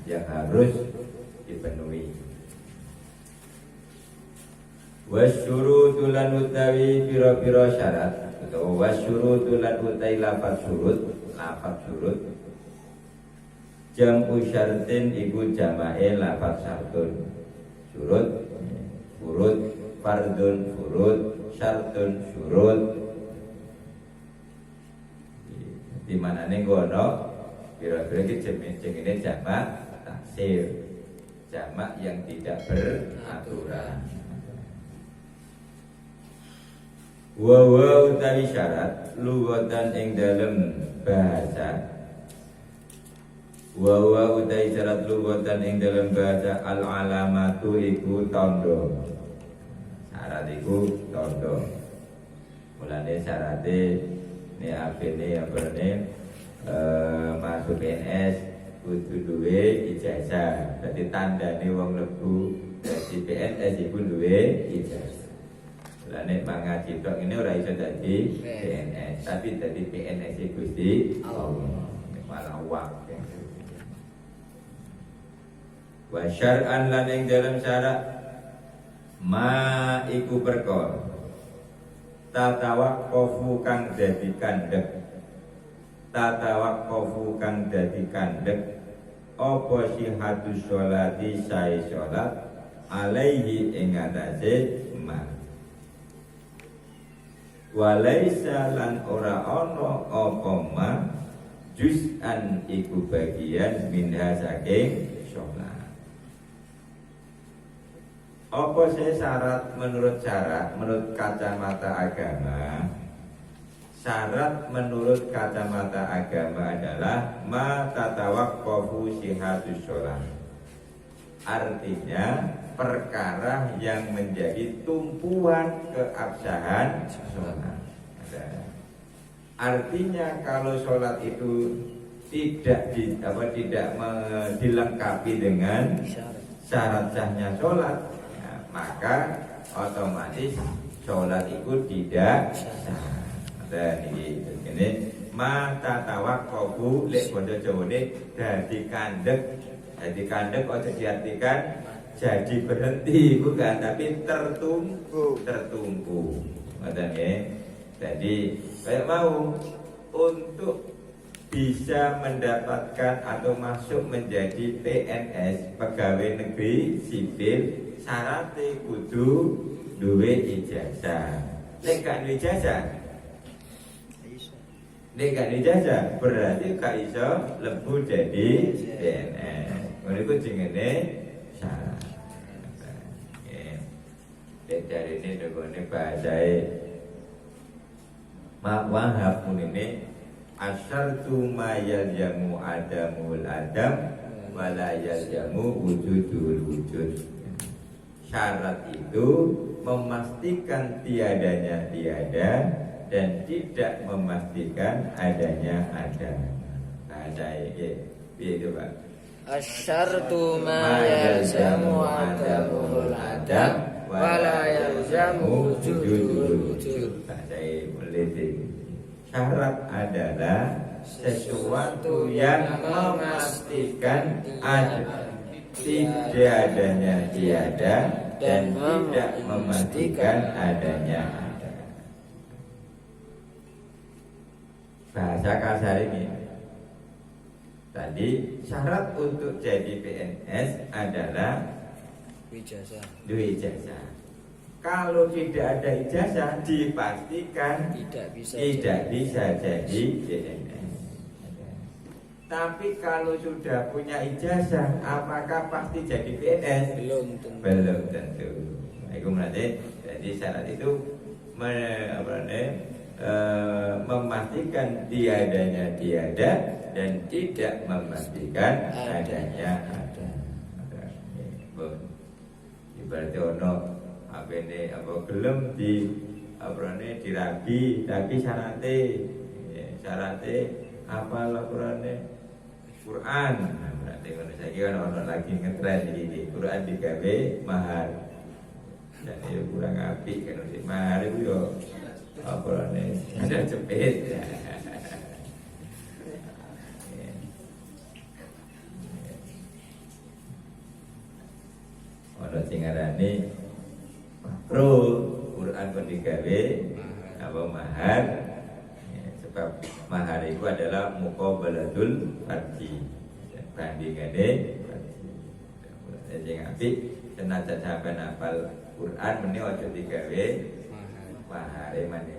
yang harus dipenuhi. Wasyurutu lan utawi pira-pira syarat utawa wasyurutu lan utawi lafaz syurut jamu syartin iku jamae lafaz syartun syurut furud fardun furud syartun syurut di mana nih gono pira-pira iki jenenge jamak taksir jamak yang tidak beraturan. Wa utawi syarat lughatan ing dalem bahasa. Wa utawi syarat lughatan ing dalem bahasa al alamatu iku tandha. Syarat iku tandha. Mulane syarate ne apene masuk PNS kudu duwe ijazah. Dadi tandane wong lebu dadi PNS iku duwe ijazah. Lah nek mangaji tok ngene ora iso dadi PNS, tapi dadi PNS Gusti Allah. Malah wak. Wa syar'an lan ing dalam syarat ma iku perkara tatawaqqafu kang dadi kandhek apa sihhatus sholati sae salat alaihi ing atase ma walaisa lan ora ana apa ma juz'an iku bagian minha saking sholat. Apa sih syarat menurut kacamata agama? Syarat menurut kacamata agama adalah ma tatawaqqafu sihhatus sholat. Artinya perkara yang menjadi tumpuan keabsahan sholat. Artinya kalau sholat itu tidak dilengkapi dengan syarat sahnya sholat, ya, maka otomatis sholat itu tidak sah. Dan ini mata tawaqqafu lek bodo jawane dadi kandhek ojo diartikan jadi berhenti, bukan, tapi tertumpu. Makanya, jadi kayak mau untuk bisa mendapatkan atau masuk menjadi PNS pegawai negeri sipil syaratnya kudu duwe ijazah. Nek gak duwe ijazah, berarti gak iso lebu jadi PNS. Mereka jenenge syarat. Dari ini dengan bahasa Mak Wahab ini asyartu ma yaljamu adamul adam wala yaljamu wujudul wujud. Syarat itu memastikan tiadanya tiada dan tidak memastikan adanya ada. Bahasa ini itu Pak. Asyartu ma yaljamu adamul adam wala yalzamu wujudul wujud. Syarat adalah sesuatu yang memastikan ada, tidak adanya tiada, dan tidak memastikan adanya ada. Bahasa kasar ini tadi syarat untuk jadi PNS adalah duwe ijazah. Kalau tidak ada ijazah dipastikan tidak bisa jadi PNS. Tapi kalau sudah punya ijazah, apakah pasti jadi PNS? Belum tentu. Itu berarti jadi syarat itu memastikan tiadanya tiada dan tidak memastikan adanya ada. Berarti ono apa gelem dirabi tapi syaratnya apa laporannya Quran. Berarti kalau saya kira ono lagi ngetren ini Quran digawe mahar dan itu kurang apik kan si mahar itu yo laporannya ada cepet. Ana sing ngarani makro Quran kok digawe apa mahar. Sebab mahar itu adalah muqabalatul fardi. Bandingane sing apik senajan sampean hafal Quran meneh aja digawe mahare maneh.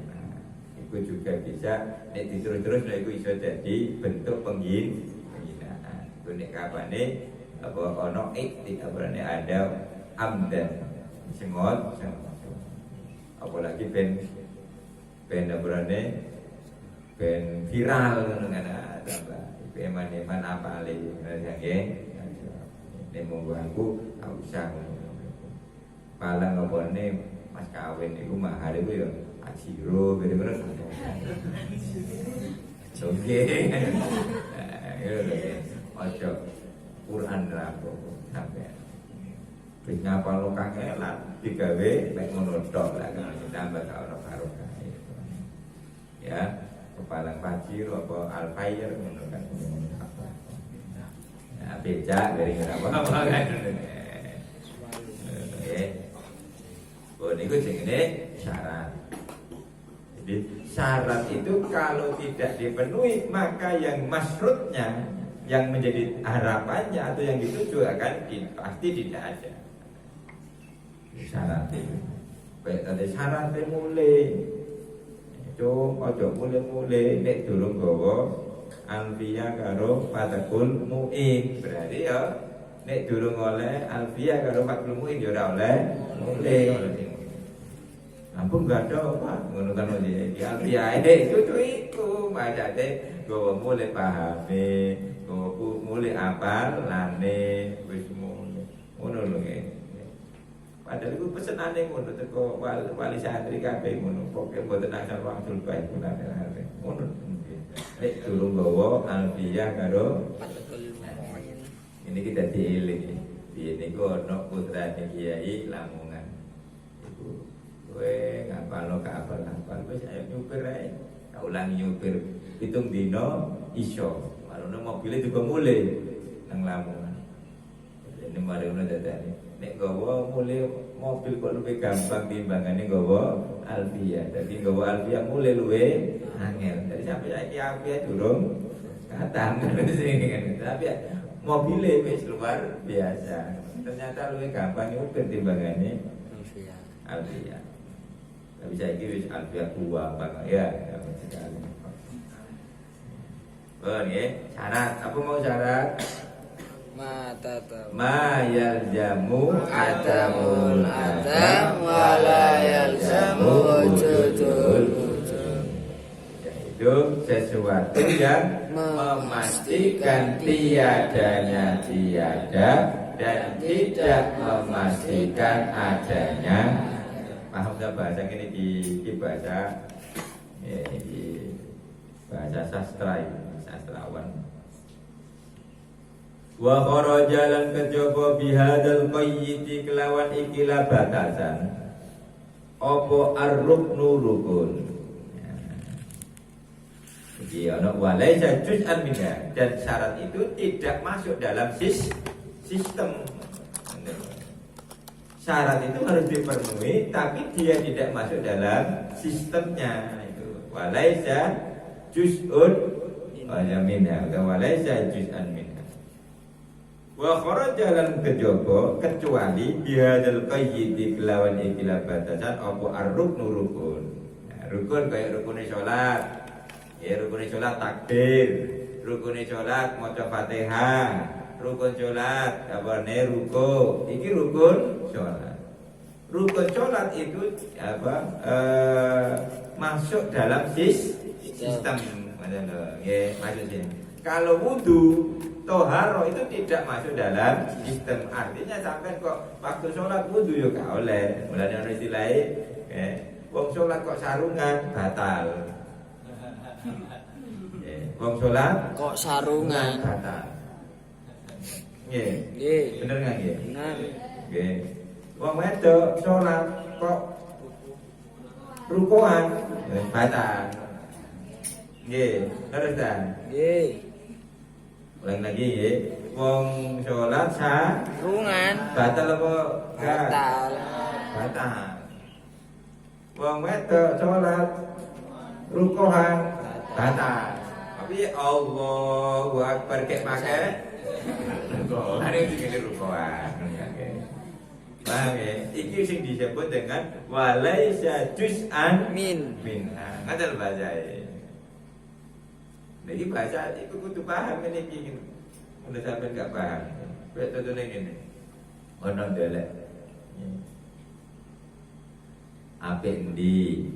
Iku juga bisa nek diterus-terus lha iku iso dadi bentuk penghinaan. Iku nek kapane apa ana apane ada amdan sengot apalagi ben apane ben viral ngono kan tambah eman-eman apale nggih nek monggo aku usah palang opone mas kawin iku mahar iku ya ajiro bener-bener oke ojo Quran rapo sampai wis ngapal kangelan digawe mek ngono tok lah kan tambah ora barokah ya kepalang pacir apa alfair ngono kan nah becak dari apa kan oh niku jenenge syarat. Jadi syarat itu kalau tidak dipenuhi maka yang masrutnya yang menjadi harapannya atau yang dituju akan pasti tidak ada. Syarat itu. Baik tadi syaratnya mulai. Itu ojo mulai nek durung gawa alfiya karo fatakul muin. Berarti ya nek durung oleh alfiya karo fatakul muin ya ora oleh mulai. Ampun gak ada apa ngono kan di alfiya itu macate gawa mulai pahame, gawa mulai apal lane wis ngono lho nggih. Padahal iku pesenane ngono teko wali santri kabeh ngono pokoke mboten asal wangsul bae ngono. Nek durung gawa alfiya karo ini kita dieling. Piye niku ana putrane Kiai Lamongan. Iku kowe ngapalo kapal wis ayo nyupir ae. Tak ulangi nyupir pitung dina iso. Marone mobile juga mulai nang Lamongan. Ini mari ono dadane. Nek gawa mulai mobil kok luwih gampang timbangane gawa alfiya. Dadi gawa alfiya mulai luwih angel. Dadi sampe saiki alfiya durung katam sing kan. Tapi mobilnya wis luar biasa. Ternyata luwih gampang nyupir timbangane alfiya. Tapi saiki wis alfiya tua banget ya. Oh nggih, syarat. Apa mau syarat? Ma yalzamu adamul adam wa la yalzamu wujudul wujud. Yaitu sesuatu yang memastikan tiadanya tiada dan tidak memastikan adanya. Paham tak bahasa ini di bahasa di bahasa sastra ini, sastrawan. Wa kharaja lan kejaba bihadzal qayyidi kelawan ikilah batasan apa ar-ruknu rukun. Jadi ana walaisa juz'an minha dan syarat itu tidak masuk dalam sistem. Syarat itu harus dipenuhi tapi dia tidak masuk dalam sistemnya itu. Walaisa juz'un minha atau walaisa juz'an minha. Wa kharaja lan kejaba kecuali bihadzal qayyidi kelawan ikilah batasan apa ar-ruknu rukun. Nah, rukun kayak rukune salat. Ya rukune salat takbir, rukune salat maca Fatihah, rukun salat apane ruku. Iki rukun salat. Rukun salat itu masuk dalam sistem nggih maksudnya. Kalau wudu toharo itu tidak masuk dalam sistem. Artinya sampai kok waktu sholat wudu ya gak oleh. Mulane ana istilahé wong sholat kok sarungan batal. Wong sholat kok sarungan batal. Nggih. Bener enggak nggih? Bener. Nggih. Wong wedok sholat kok rukuan batal. Nggih, terus ta? Nggih. Ulang lagi ya. Wong sholat Rungan. batal apa? Batal. Batal. Wong wedok sholat rukuhan batal. Tapi Allahu Akbar kek pakai rukuhan itu gini rukuhan. Paham ya? Iki sing disebut dengan walaisa juz'an Min. Ngaten bahasa ini bahasa itu kudu paham ini iki. Udah sampai gak paham. Kayak contohnya gini. Ono delek. Apik endi?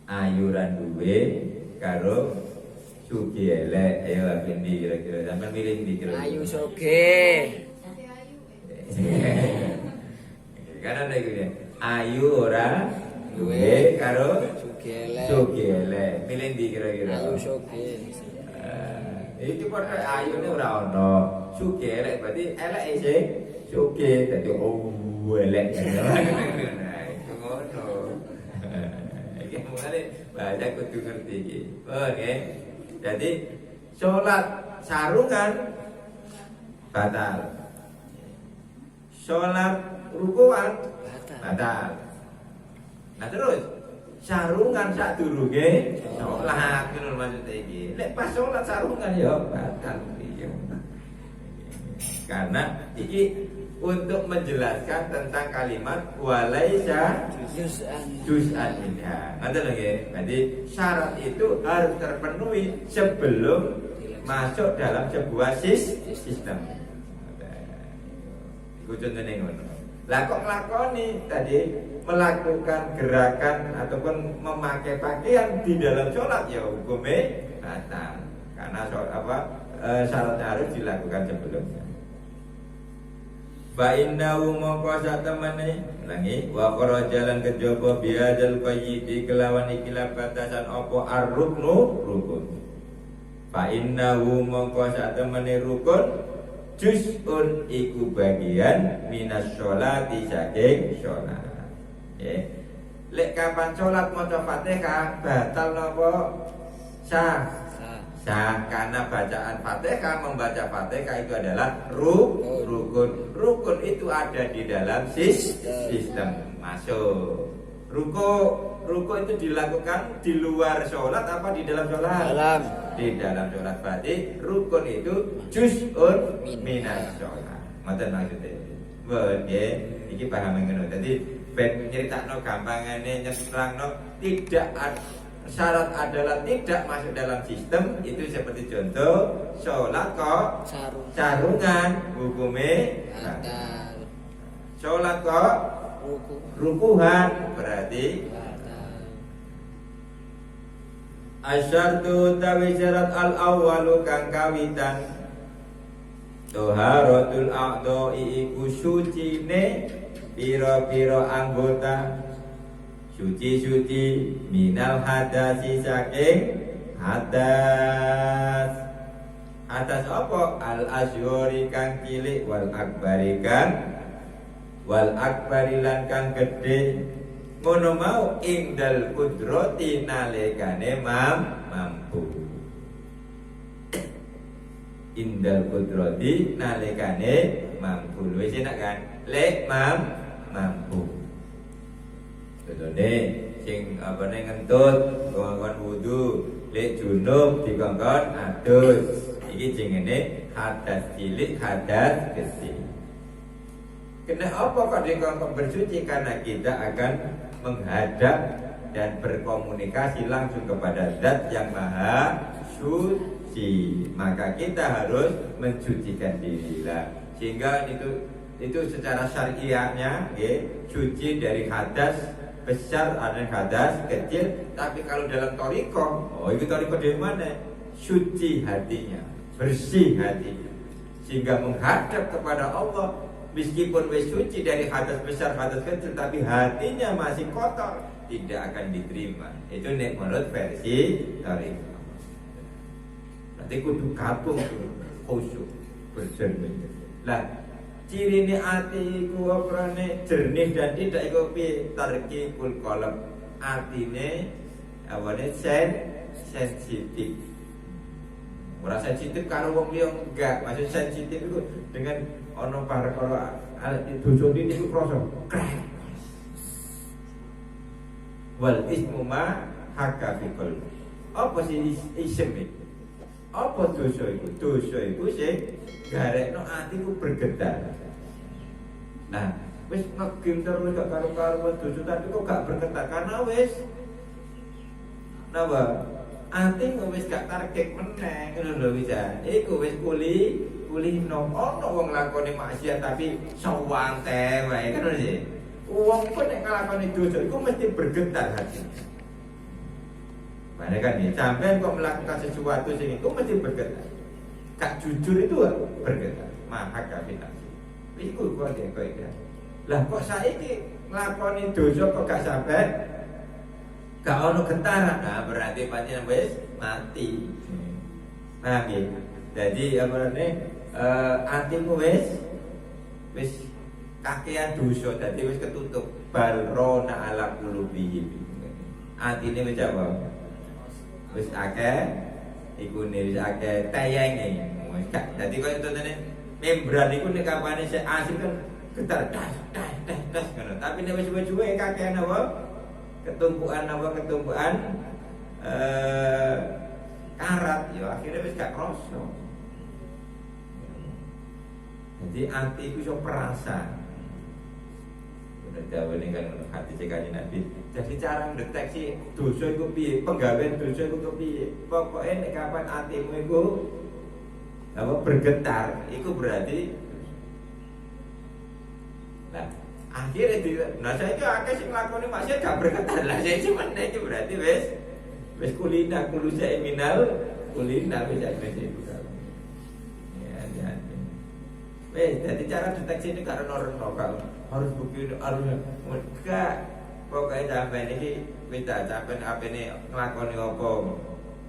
Ayuran duwe karo sugih elek. Ayo apik endi kira-kira sampean milih endi kira-kira? Ayu sugih. Karena ada gitu ya. Ayu ora duwe karo Sugih elek. sugih elek. Milih endi kira-kira? Ayu sugih. Itu pada ayu ini ora ono. Sugih elek berarti elek sing sugih dadi elek. Nah, itu ngono. Iki mulane bahasa kudu ngerti iki. Oke. Jadi salat sarungan batal. Salat rukuan batal. Nah terus sarungan sadurunge salat ngono maksud iki. Nek pas salat sarungan ya batal iki. Karena iki untuk menjelaskan tentang kalimat walaisa juz'an minha. Ngoten lho nggih. Berarti syarat itu harus terpenuhi sebelum masuk dalam sebuah sistem. Iku contone ngono. Lah kok nglakoni tadi melakukan gerakan ataupun memakai pakaian di dalam sholat ya hukumnya batal karena syaratnya harus dilakukan sebelumnya. Fa innahu mongko satemene langi wa kharajalan kejaba biadzal qayyidi kelawan ikilah batasan apa ar-ruknu rukun. Fa innahu mongko satemene rukun juz'un iku bagian minas sholati saking sholat. Lek kapan sholat maca Fatihah batal napa? Sah. Karena bacaan Fatihah, membaca Fatihah itu adalah rukun. Rukun itu ada di dalam sistem masuk. Ruku itu dilakukan di luar sholat apa di dalam sholat? Di dalam sholat. Berarti rukun itu juz'un minas sholat. Ngoten maksudnya. Nggih, iki paham ngono. Dadi ben nyeritakno gampangane nyerangno tidak syarat adalah tidak masuk dalam sistem itu seperti contoh sholat kok sarungan hukumnya batal. Sholat kok rukuhan berarti asyartu tawi syarat al awwalu kang kawitan toharatul a'dha'i iku sucine pira-pira anggota suci minal hadasi saking hadas. Hadas apa? Al asyori kang cilik wal akbari lan kang gedhe. Ngono mau indal kudrati nalikane mampu. Indal kudrati nalikane mampu. Wis enak kan? Lek mampu. Contohnya, sing ngentut, kongkon wudu, lek junub dikongkon adus. Iki jenenge hadas cilik, hadas gede. Kena apa kok dikongkon bersuci? Karena kita akan menghadap dan berkomunikasi langsung kepada Zat yang Maha Suci. Maka kita harus mensucikan diri lah. Sehingga itu secara syariahnya, suci dari hadas besar ada hadas kecil. Tapi kalau dalam toriko, itu toriko dari mana? Suci hatinya, bersih hatinya, sehingga menghadap kepada Allah. Meskipun wis suci dari hadas besar, hadas kecil, tapi hatinya masih kotor, tidak akan diterima. Itu nek menurut versi toriko. Berarti kudu kapung, khusyuk, berjernih. Lah ciri ni ati iku oprane jernih dan tidak iku pi tarkikul qalb. Atine awane sensitif. Ora sensitif karo wong liya enggak. Maksud sensitif itu dengan ana para alat dosa ini iku krasa. Wal ismu ma haka fi qalbi. Apa sih isem iki? Apa dosa itu? Dosa itu sing garekno atiku bergetar. Nah, wis ngegim terus gak karo-karo dosa tapi kok gak bergetar karena wis napa? Atimu wis gak target meneh ngono lho bisa. Iku wis kulino ono wong lakoni maksiat tapi sawante wae kan sih. Wong kok nek nglakoni dosa iku mesti bergetar hati. Makanya kan ya, sampai kok melakukan sesuatu sing itu mesti bergetar. Gak jujur itu bergetar. Maka kafinan. Iku kok ya. Lah kok saiki nglakoni dosa kok gak sampai gak ono getaran, nah berarti pancen wis mati. Nah nggih. Jadi apa rene atimu wis kakean dosa, dadi wis ketutup balrona ala qulubihim. Atine wis apa? Wis akeh iku wis akeh tayenge. Dadi koyo contone membran iku nek kampane sik asik kan getar das ngono. Tapi nek wis suwe kakean apa? Ketumpuan karat ya akhirnya wis gak kroso. Jadi ati itu iso perasa. Udah jauh ini kan hati sekali Nabi. Jadi cara mendeteksi dosa itu piye, penggawean dosa itu piye. Pokoknya nek kapan atimu itu apa bergetar, itu berarti nah akhirnya nah saya itu akeh sing nglakoni maksiat gak bergetar lah saya cuma nek itu berarti wis kulina kulusa eminal kulina wis itu ya. Wes jadi cara deteksi ini karena orang harus begini harus enggak pokoknya sampai ini kita sampai apa ini nglakoni apa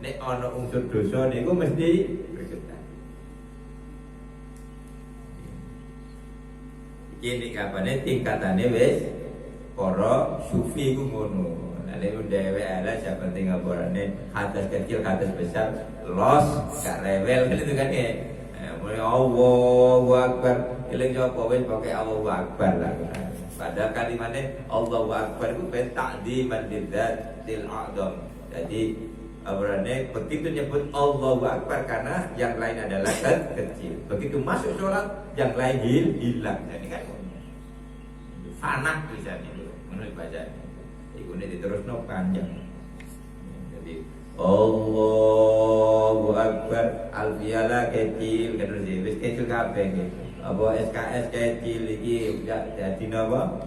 nek ana unsur dosa niku mesti bergetar. Ini kapane tingkatane wis para sufi ku ngono. Nek dhewe ala sak penting ngaporane hadas kecil hadas besar los gak rewel gitu kan ya. Mulai Allahu Akbar eling apa wis pakai Allahu Akbar lah. Padahal kalimatnya Allahu Akbar itu ben ta'dziman lidzatil a'dzam. Jadi abarane begitu nyebut Allahu Akbar karena yang lain adalah kecil. Begitu masuk sholat yang lain hilang. Jadi kan fanak bisa nih menurut bacaan. Iku nek diterusno panjang. Jadi Allahu Akbar alfiala kecil terus wis kecil kabeh gitu. Apa SKS kecil iki dadi napa?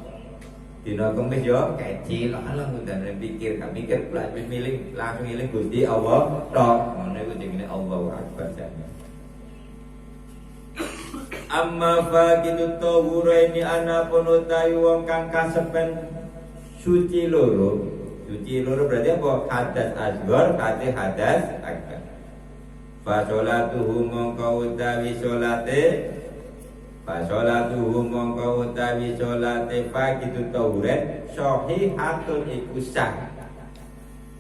Dina kemis yo kecil ala ngundan pikir gak mikir wis miling langsung eling Gusti Allah tok. Ngono iku jenenge Allahu Akbar jane. Amma faqidu tawhuraini ana punutai wong kang kasepen suci loro. Suci loro berarti apa? Hadas asghar kate hadas akbar. Fa sholatuhu mongko utawi sholate faqidu tawhurat sahihatun iku sah.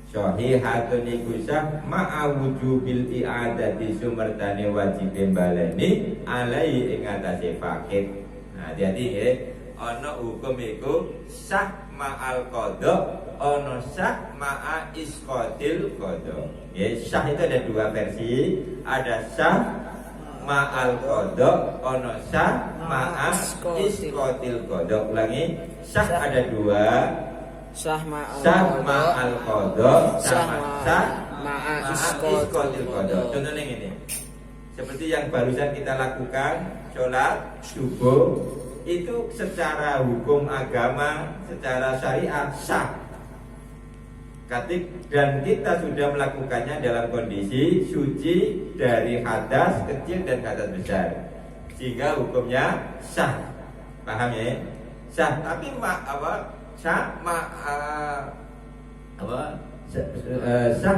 Sahihatun iku sah ma'a wujubil i'adati sumertane wajib baleni alai ing atase faqih. Nah, jadi nggih ana hukum iku sah ma'al qada, ana sah ma'a isqatil qada. Ya, sah itu ada dua versi, ada sah ma'al qada, ana sah ma'a isqatil qada. Ulangi, sah ada dua. Sah ma'al qada sama sah ma'a isqatil qada. Contohnya ini. Seperti yang barusan kita lakukan sholat subuh itu secara hukum agama, secara syariat sah. Dan kita sudah melakukannya dalam kondisi suci dari hadas kecil dan hadas besar, sehingga hukumnya sah. Paham ya? Sah. Tapi sah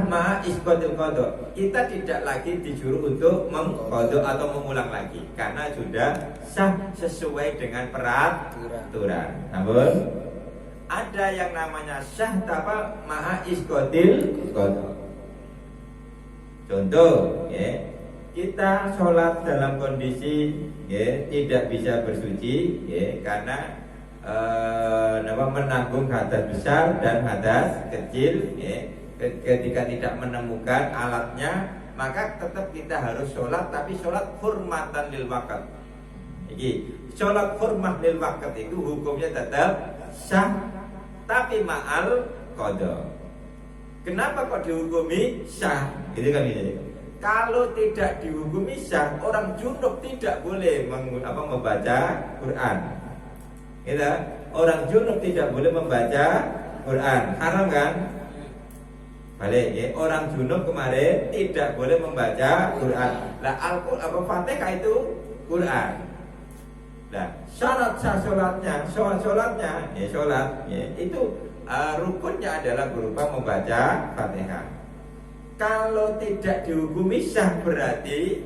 ma isqatil qada. Kita tidak lagi disuruh untuk mengqada atau mengulang lagi karena sudah sah sesuai dengan peraturan. Namun ada yang namanya sah tanpa ma isqatil qada. Contoh ya, kita sholat dalam kondisi ya, tidak bisa bersuci ya, karena menanggung hadas besar dan hadas kecil ya. Ketika tidak menemukan alatnya, maka tetap kita harus sholat, tapi sholat hurmatan lil waqt. Jadi sholat hurmah lil waqt itu hukumnya tetap sah, tapi ma'al qada. Kenapa kok dihukumi sah? Gitu kan ini. Kalau tidak dihukumi sah, orang junub tidak boleh membaca Quran. Gitu? Orang junub tidak boleh membaca Quran. Haram kan? Balik ya, orang junub kemarin tidak boleh membaca Quran. Lah Al-Qur'an Fatihah itu Quran. Nah, syarat sah sholatnya, itu rukunnya adalah berupa membaca Fatihah. Kalau tidak dihukumi sah berarti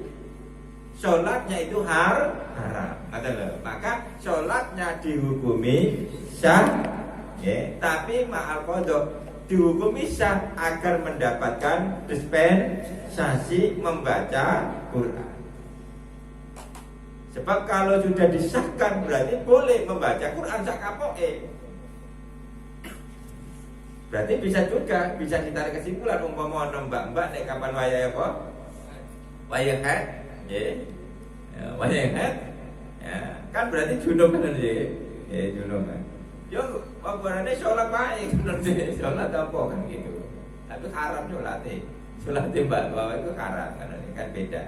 sholatnya itu haram. Maka sholatnya dihukumi sah, ya, tapi ma'al qada, dihukumi sah agar mendapatkan dispensasi membaca Quran. Sebab kalau sudah disahkan berarti boleh membaca Quran sak kapoke. Berarti bisa ditarik kesimpulan umpama ono mbak-mbak nek kapan wayahe apa? Wayah haid, nggih. Ya, wayah haid. Ya, kan berarti junub kan nggih. Ya, junub kan. Yo apa-apane salat wae ngerti salat apa kan gitu. Tapi haram salate. Salate mbak-mbak itu haram kan beda.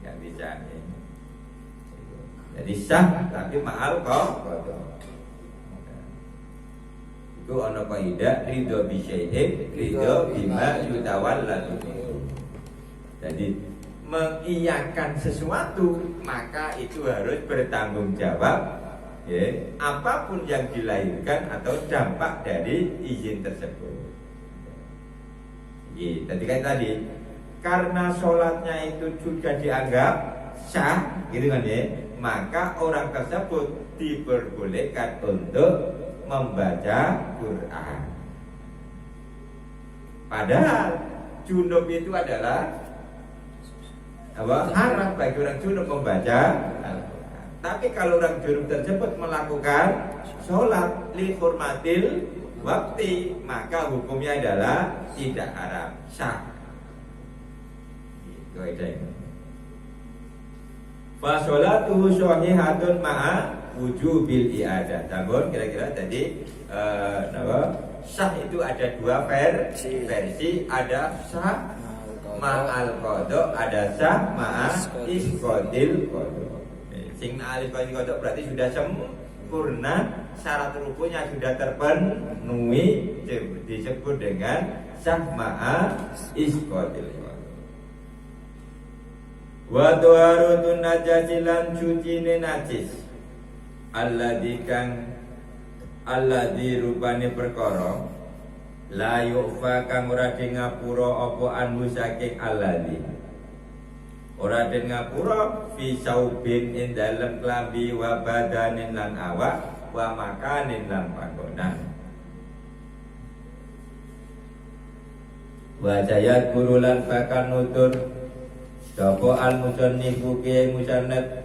Enggak bisa ya. Jadi sah tapi ma'al qada. Itu ana kaidah ridho bi syai'in ridho bima yutawalladu. Jadi mengiyakan sesuatu maka itu harus bertanggung jawab ya, apapun yang dilahirkan atau dampak dari izin tersebut. Jadi tadi karena sholatnya itu sudah dianggap sah, gitu kan ya, maka orang tersebut diperbolehkan untuk membaca Quran. Padahal junub itu adalah haram bagi orang junub membaca Al-Quran. Tapi kalau orang junub tersebut melakukan sholat li hurmatil waktu, maka hukumnya adalah tidak haram, sah. Itu aja. Fa sholatuhu shahihatun ma'a wujubil i'adah. Namun kira-kira tadi sah itu ada dua versi, ada sah ma'al qada, ada sah ma'isqadil qada. Sing ma'al qada berarti sudah sempurna, syarat rukunnya sudah terpenuhi, disebut dengan sah ma'isqadil qada. Wa tuharutun najasilan cucine najis alladzi rupane perkara la yufa kang ora den ngapura apa anhu saking alladzi ora den ngapura fi saubin ing dalem klambi wa badanin lan awak wa makanin lan panggonan wa jayat kurulan bakal nutur sapa al-musannifu ki musannaf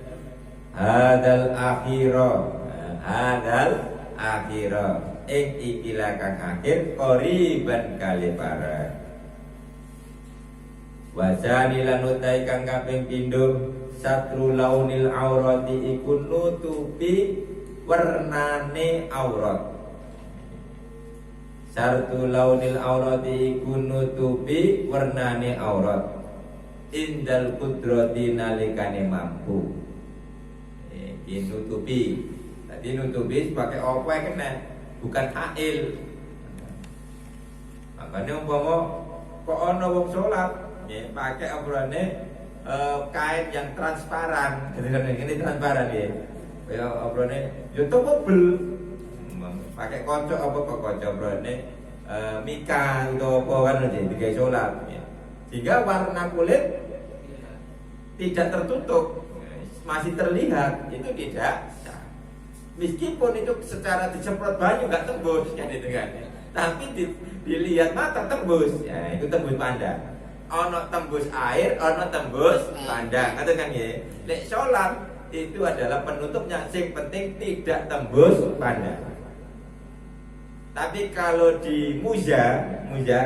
hadal akhira ing ikilah kang akhir qoriban kali para wasani lan utai kang kaping pindho satru launil aurati iku nutupi wernane aurat. Sartu launil aurati iku nutupi wernane aurat indal kudrati nalikane mampu. Nutupi. Tadi nutupi pakai apa kena, bukan hail. Makanya umpama kok ana wong salat, pakai apane kain yang transparan. Jadi kan ini transparan ya. Kaya apane yo tebel. Pakai kocok apa kok kocok apane mika atau apa kan digawe salat. Sehingga warna kulit tidak tertutup, masih terlihat, itu tidak sah. Meskipun itu secara disemprot banyu nggak tembus, ya, tapi dilihat mata tembus, ya itu tembus pandang. ana tembus air, ana tembus pandang. Ngoten kan nggih. Nek salat itu adalah penutupnya, sing penting tidak tembus pandang. Tapi kalau di muja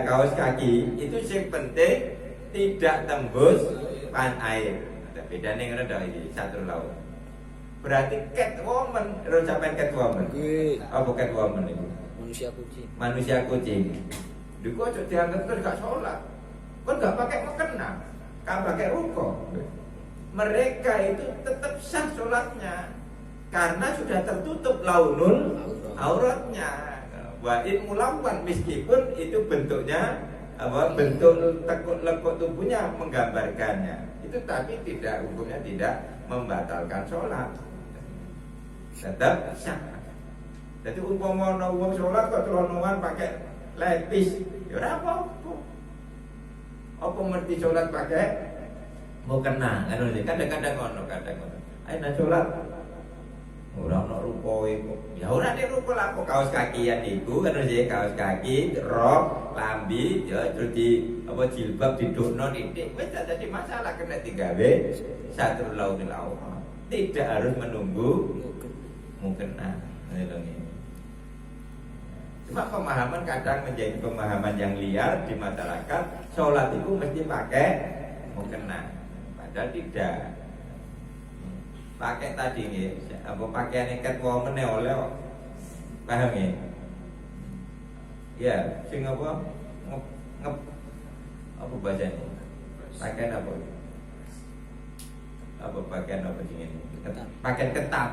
kaos kaki itu sing penting tidak tembus pan air. Ada bedane ngono tok iki, satu laut. Berarti catwoman, ro sampean catwoman. Apa catwoman itu? Manusia kucing. Manusia kucing. Diku aja dianggap kan gak sholat. Kan gak pakai mukena, gak pakai ruko. Mereka itu tetap sah sholatnya karena sudah tertutup launul auratnya. Wa in mulawan, meskipun itu bentuknya apa, bentuk tekuk lekuk tubuhnya menggambarkannya. Itu tapi tidak, hukumnya tidak membatalkan sholat. Tetap sah. Jadi umpama ana wong sholat kok celonoan pakai lepis, ya ora apa-apa. Apa mesti sholat pakai mukena? Kadang-kadang ngono, kadang-kadang. Ayo nak sholat. Ora ono rupae kok. Ya ora nek rupa lah kok kaos kakian iku kan sih, kaos kaki, rok, lambi, ya terus di apa jilbab didukno titik. Wis tak jadi masalah kena digawe satu launil aurat. Tidak harus menunggu mukena. Cuma pemahaman kadang menjadi pemahaman yang liar di masyarakat, sholat itu mesti pakai mukena. Padahal tidak. Pakai tadi nih, apa pakaian catwoman oleh paham ya? Ya, sing apa apa bahasanya? Pakaian apa? Apa pakaian apa sing ini? Pakaian ketat.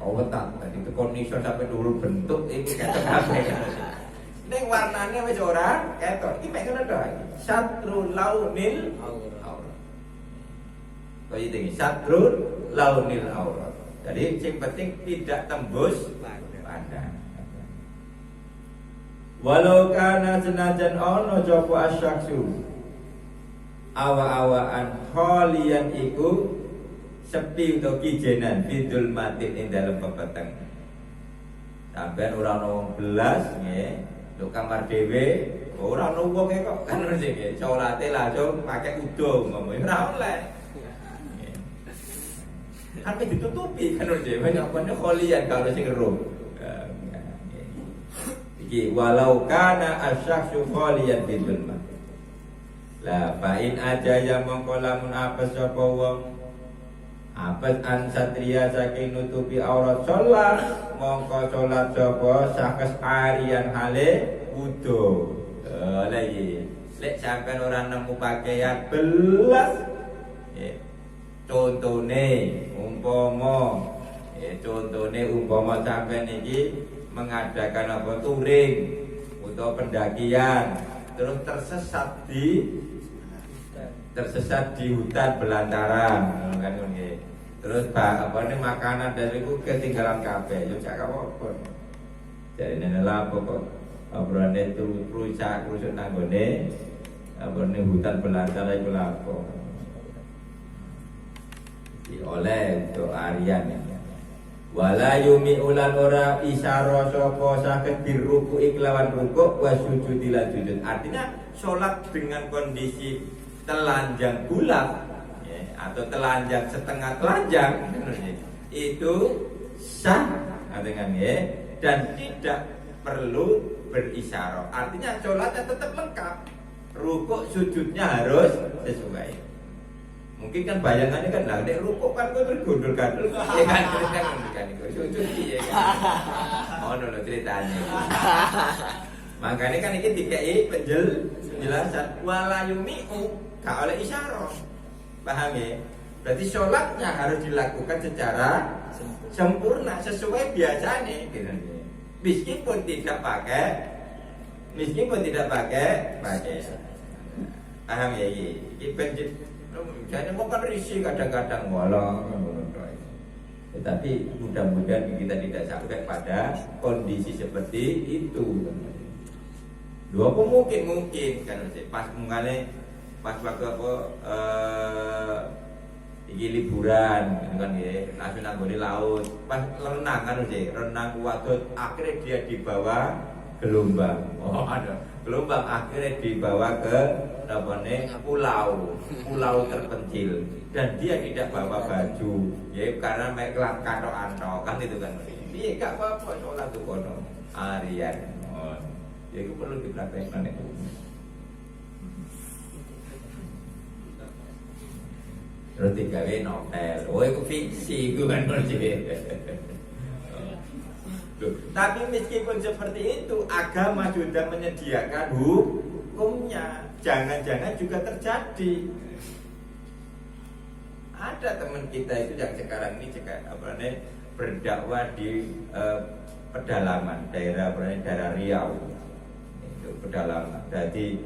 Oh ketat. Tadi itu kondisi sampai dulu bentuk itu ketat apa ya? Neng warnanya wis ora ketok. Iki mek ngono to. Satrul launil aurat. Kok iki satrul launil aurat. Jadi yang penting tidak tembus pandang. Walau kana senajan ono jopo asyaksu awa-awaan kholian iku sepi utawa kijenan bidul matin ing dalem pepeteng. Sampeyan ora ono wong belas nggih, nduk kamar dhewe ora ono wong kok kan nggih, salate langsung pakai udung ngomong ora oleh. Kan ditutupi kan nggih, banyak banyak kholian kalau sing ero. Iki walau kana asyaksu kholian bidul mat. La fa'in aja ya mongko lamun apes sapa wong apes an satria saking nutupi aurat sholat mongko sholat sapa sakes arian hale wudu. Lagi lek sampean ora nemu pakaian belas contone umpama sampean iki mengadakan apa touring atau pendakian terus tersesat di hutan belantara kan nggih. Terus apa ini makanan dari itu ketinggalan kabeh yo gak apa-apa. Jadi nene lapo kok obrone itu rusak nanggone apa ini hutan belantara iku lapo. Oleh untuk Aryan wala yumi ulan ora isyara sapa saged diruku iklawan rukuk wa sujud lan sujud. Artinya sholat dengan kondisi telanjang bulat ya, atau telanjang setengah telanjang itu sah dengan ya, dan tidak perlu berisyarah. Artinya sholatnya tetap lengkap, rukuk sujudnya harus sesuai. Mungkin kan bayangannya kan lah, nek rukuk kan kok tergondol-gandol ya kan sujud ya kan. Oh no ceritanya. Makanya kan ini dikai penjelasan wala yumi'u gak oleh isyarah. Paham ya? Berarti sholatnya harus dilakukan secara sempurna sesuai biasanya gitu. Meskipun tidak pakai paham ya ini jadi mau kan risih kadang-kadang walau tetapi mudah-mudahan kita tidak sampai pada kondisi seperti itu. Dua pun mungkin kan pas waktu apa iki liburan kan nggih langsung nang laut pas renang kan renang wadon akhirnya dia dibawa gelombang. Oh, ada gelombang akhirnya dibawa ke pulau terpencil dan dia tidak bawa baju, ya karena mekelang katok-antok kan itu kan. Dia gak apa-apa sholat tuh kono harian. Oh, ya itu perlu dipraktekkan itu. Terus digawe novel, oh itu fiksi, itu kan tapi meskipun seperti itu, agama sudah menyediakan hukumnya. Jangan-jangan juga terjadi. Ada teman kita itu yang sekarang ini berdakwah di pedalaman daerah Riau. Itu pedalaman. Jadi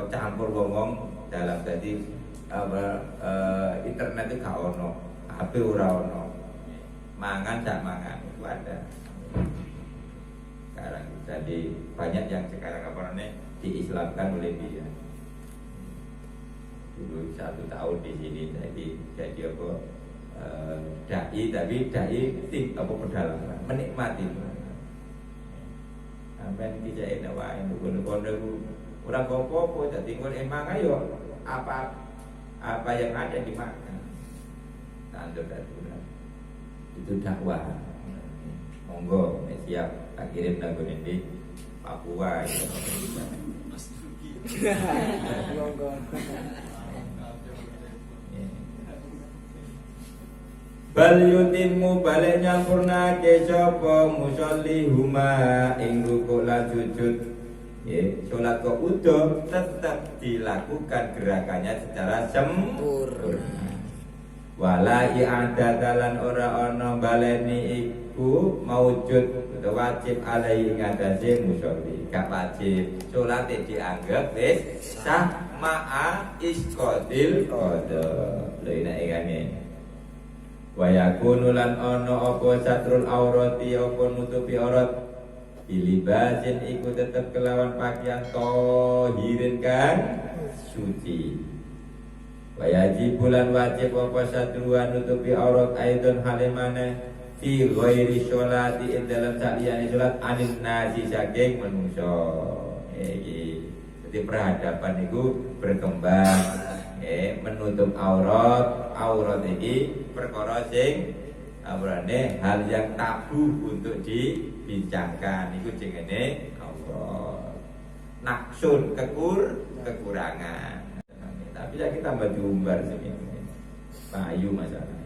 campur ngomong dalam jadi internet itu gak ono, HP ora ono. Mangan tak mangan itu ada. Sekarang jadi banyak yang sekarang diislamkan oleh dia. Dulu 1 tahun di sini jadi dai, tapi dai pedalaman menikmati. Sampai kita ini wae kono ora apa-apa dadi ngono emang ayo apa yang ada dimakan. Tandur itu dakwah. Monggo siap tak kirim lagu ini Papua ya. Monggo. Bal yutimmu balik nyampurnake sapa musolli huma ing rukuk lan sujud. Salat kok udah tetap dilakukan gerakannya secara sempurna. Wala i'adadalan ora ana baleni iku maujud atau wajib alai ngatasi musolli. Gak wajib salat dianggap wis sah ma'a isqatil qada. Lha nek ngene wa yakunu lan ana apa satrul aurati apa nutupi aurat bilibasin iku tetep kelawan pakaian tohirin kan suci. Wa yajibulan wajib apa satruan nutupi aurat aidon halimane fi ghairi sholati ing dalam saliyane salat anin nasi saking manungsa. Iki dadi peradaban iku berkembang menutup aurat iki perkara sing hal yang tabu untuk dibincangkan iku jenenge aurat. Naksun kekurangan. Tapi ya kita tambah diumbar sini. Payu masalahnya.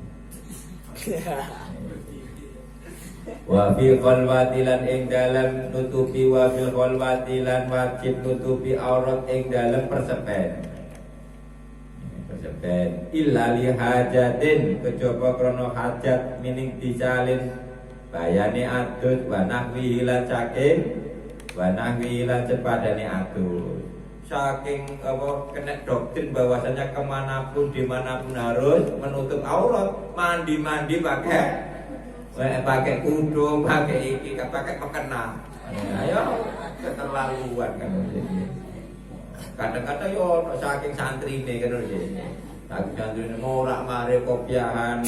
Wa fil khalwati lan ing dalem nutupi wa fil khalwati lan wajib nutupi aurat ing dalem persepen illa li hajatin kejaba krana hajat mining disalin bayane adus wa nahwi lan saking wa nahwi lan sepadane adus saking kena doktrin bahwasanya kemanapun dimanapun harus menutup aurat, mandi pakai kudung, pakai iki, pakai mukena. Ayo keterlaluan kan ini. Kadang-kadang yo saking santri ini kan ini. Saking santri ini ngorak mari kopiahan,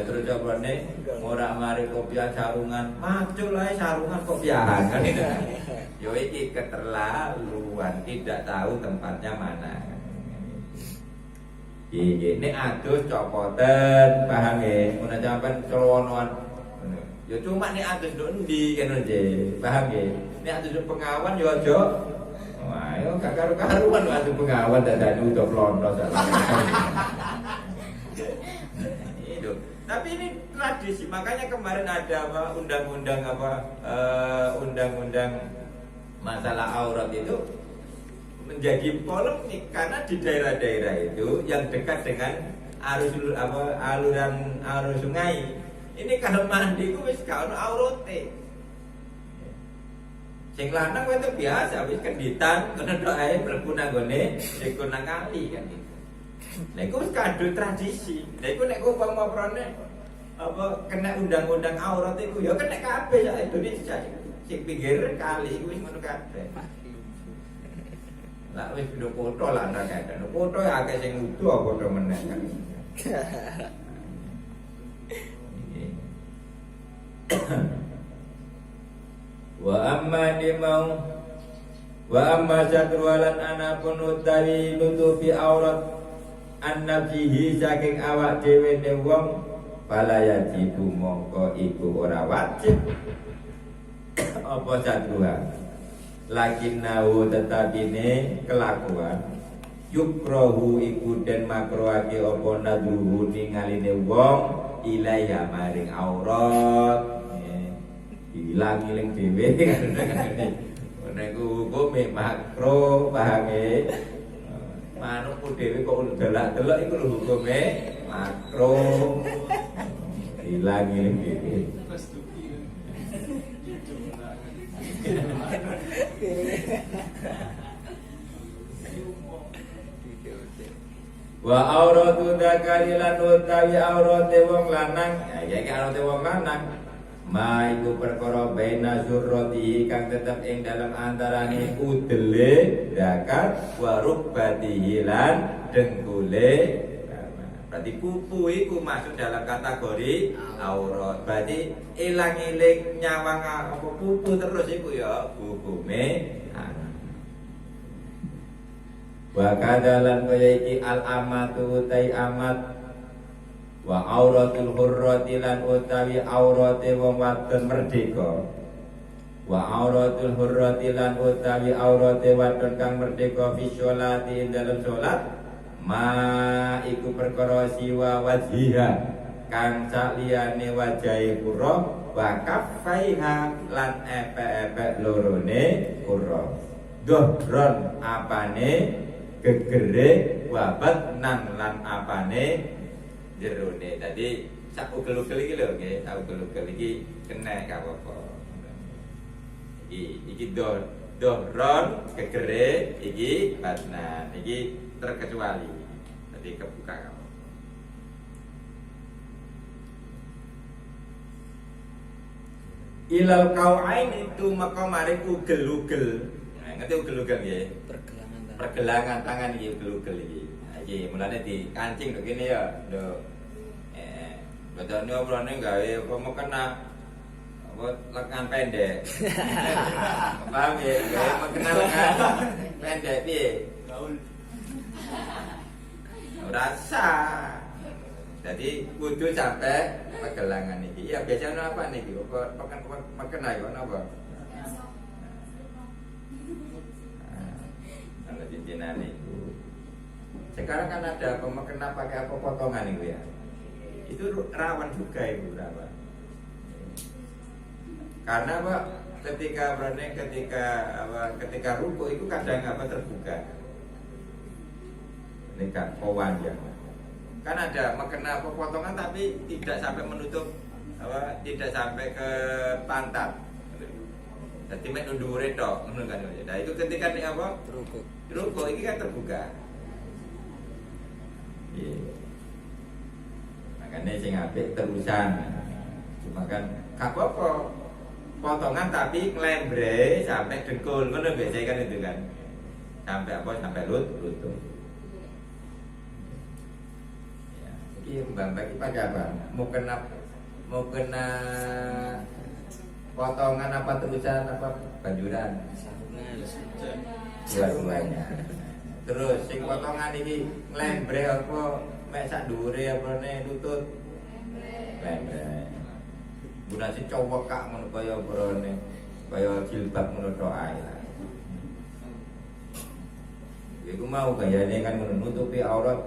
terus coba nih ngorak mari kopiah sarungan, macul lah sarungan kopiahan kan itu. Yo iki keterlaluan, tidak tahu tempatnya mana. Ini adus copotan, paham ya? Muna sampean celonoan. Ya cuma nih adus endi kan aja, paham ya? Ini adus pengawan yo aja. Wah, yo gak karu-karuan adus pengawan dadane udah plontos. Itu. Tapi ini tradisi, makanya kemarin ada undang-undang masalah aurat itu menjadi polemik karena di daerah-daerah itu yang dekat dengan aluran arus sungai ini kalau mandi ku wis gak ono aurate. Sing lanang itu biasa wis kenditan kena tok ae mlebu nang gone iku nang kali kan gitu. Lha iku wis kadung tradisi. Lha iku nek umpama kena undang-undang aurat iku ya kena kabeh sak Indonesia. Sing pinggir kali iku wis ngono kabeh. Lah wis do foto lah ndak kae. Foto ya akeh sing utuh apa foto meneh kan. Wa amma satrualan anapun utawi nutupi aurat an-nafsihi saking awak dhewe ne wong fala yajibu mongko iku ora wajib apa satruha lakinnahu tetapine kelakuan yukrahu iku den makruhake apa nadruhu ningaline wong ilaiha maring aurat ilang-iling dhewe nek hukume makro pahame manukku dhewe kok delak-delok iku lho hukume makro ilang-iling dhewe wa auratu dzakari lan utawi aurate wong lanang ya iki aurate wong lanang ma iku perkara baina zurrati kang tetep ing dalam antarane udele zakat wa rubbatihi lan dengkule berarti pupu iku masuk dalam kategori aurat berarti ilang-iling nyawang apa pupu terus iku ya hukume wa kadalan kaya iki al amatu tai amat wa auratul hurrati lan utawi aurate wong wadon merdeka wa auratul hurrati lan utawi aurate wadon kang merdeka fi sholati dalam salat ma iku perkara siwa wajhiha kang saliyane wajahe kura wa kaffaiha lan epe-epe lorone kura dohron apane gegere wabat nan lan apane jerone tadi sak ugel-ugel iki lho nggih sak ugel-ugel iki kena gak apa-apa iki dohron gegere iki batnan iki terkecuali tadi kebuka kamu ilal kauain itu maka maring ugel-ugel ngerti ugel-ugel nggih pergelangan tangan iki ugel-ugel iki iki mulane di kancing kok kene ya nduk badane obrone gawe apa mekena apa lengan pendek paham ya gawe mekena lengan pendek piye gaul rasa jadi kudu sampai pergelangan iki ya biasanya apa niki kok mekena kok napa kalau jinjinan itu sekarang kan ada pemekena pakai apa potongan itu ya itu rawan juga ibu rawan karena apa ketika ruku itu kadang apa terbuka ini kan kawan ya kan ada mekena apa potongan tapi tidak sampai menutup apa tidak sampai ke pantat jadi mek ndure tok ngono kan ya nah itu ketika nih apa ruku ini kan terbuka. Makanya sing apik terusan. Cuma kan gak apa-apa. Potongan tapi nglembre sampai dengkul. Ngono biasanya kan itu kan. Sampai apa? Sampai lutut. Ya, iki Mbak iki pakai apa? Mau kena potongan apa terusan apa banjuran? Dua-duanya. Terus sing potongan iki nglembre apa mek sak dhuwure apane lutut. Nglembre. Guna sing cowok kak ngono kaya brone, kaya jilbab ngono tok ae. Iku mau gayane kan menutupi aurat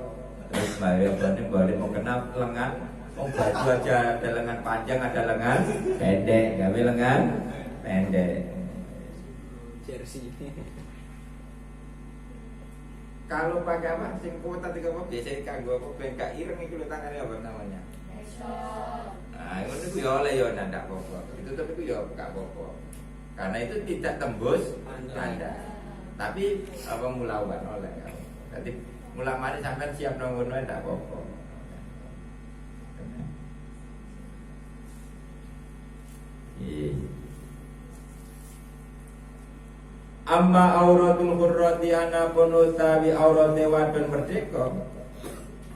terus mari balik mau kena lengan. Oh baju aja ada lengan panjang ada lengan pendek, gawe lengan pendek. Jersey. Kalau pakai apa? Sing kuota 3 apa? Biasanya kanggo apa? Ben gak ireng iki lho tangane apa namanya? Nah, ngono ku ya oleh ya ndak apa-apa. Itu tapi ku ya gak apa-apa. Karena itu tidak tembus tanda. Tapi apa mulawan oleh ya. Jadi mula mari sampean siap nang ngono ndak apa-apa. Amma auratul hurrati anapun utawi aurate wadon merdeka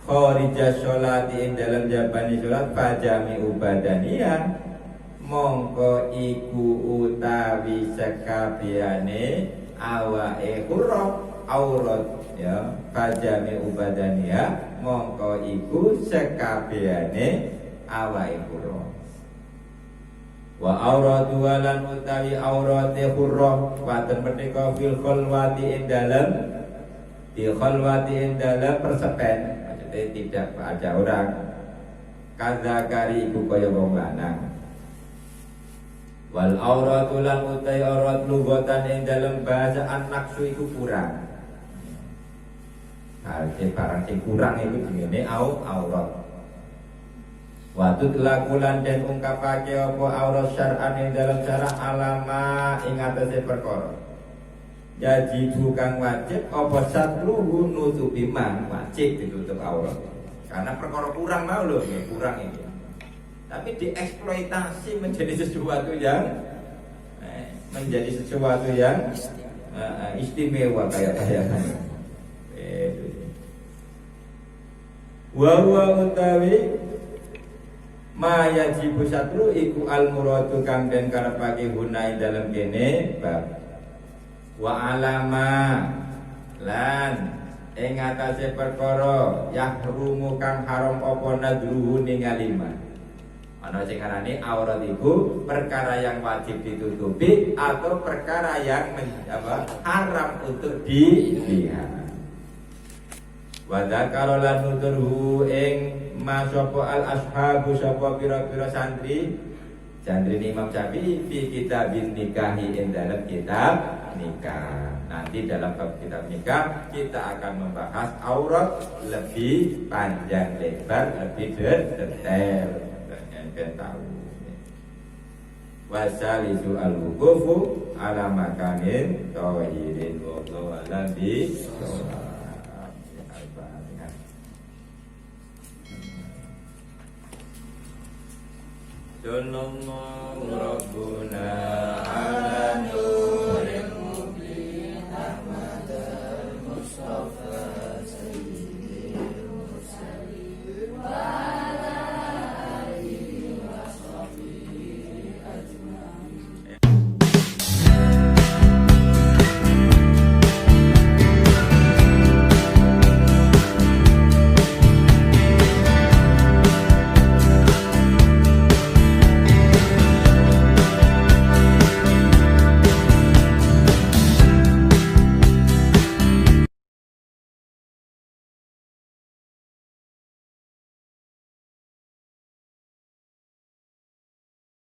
kharija sholati ing dalam jabani sholat fajami ubadaniya mongko iku utawi sekabehane awake huruf aurat ya fajami ubadania mongko iku sekabehane awake huruf wa auratu walan utawi aurate huruf waten menika fil khalwati ing dalem di khalwati ing dalem persepen maksudnya tidak ada orang kadzakari iku kaya wong lanang wal auratu lan utai aurat lugatan ing dalem bahasa an-naqsu iku kurang. Arti barang sing kurang iku jenenge aurat. Wa tutlaqulan den ungkapake apa aurat syar'an ing dalem syara alama ing atase perkara. Jadi bukan wajib apa satluhu nutupi man wajib ditutup aurat. Karena perkara kurang mau lho, kurang ini. Tapi dieksploitasi menjadi sesuatu yang istimewa kayak wa utawi ma yajibu satru iku al muradu kang den karepake hunai dalam kene bab wa alama lan ing atase perkara yahrumu kang haram apa nadruhu ningalima. Ana sing arane aurat iku perkara yang wajib ditutupi atau perkara yang haram untuk dilihat. Wa dzakara lan nuturhu ing masapa al ashabu sapa pira-pira santri Imam Syafi'i fi kitabin nikahi ing dalam kitab nikah. Nanti dalam kitab nikah kita akan membahas aurat lebih panjang lebar, lebih detail. Tahu wasalisu al-wuqufu ala makanin tahirin wa alam bi Sallallahu Rabbuna ala nuril mubin Ahmad al-Mustafa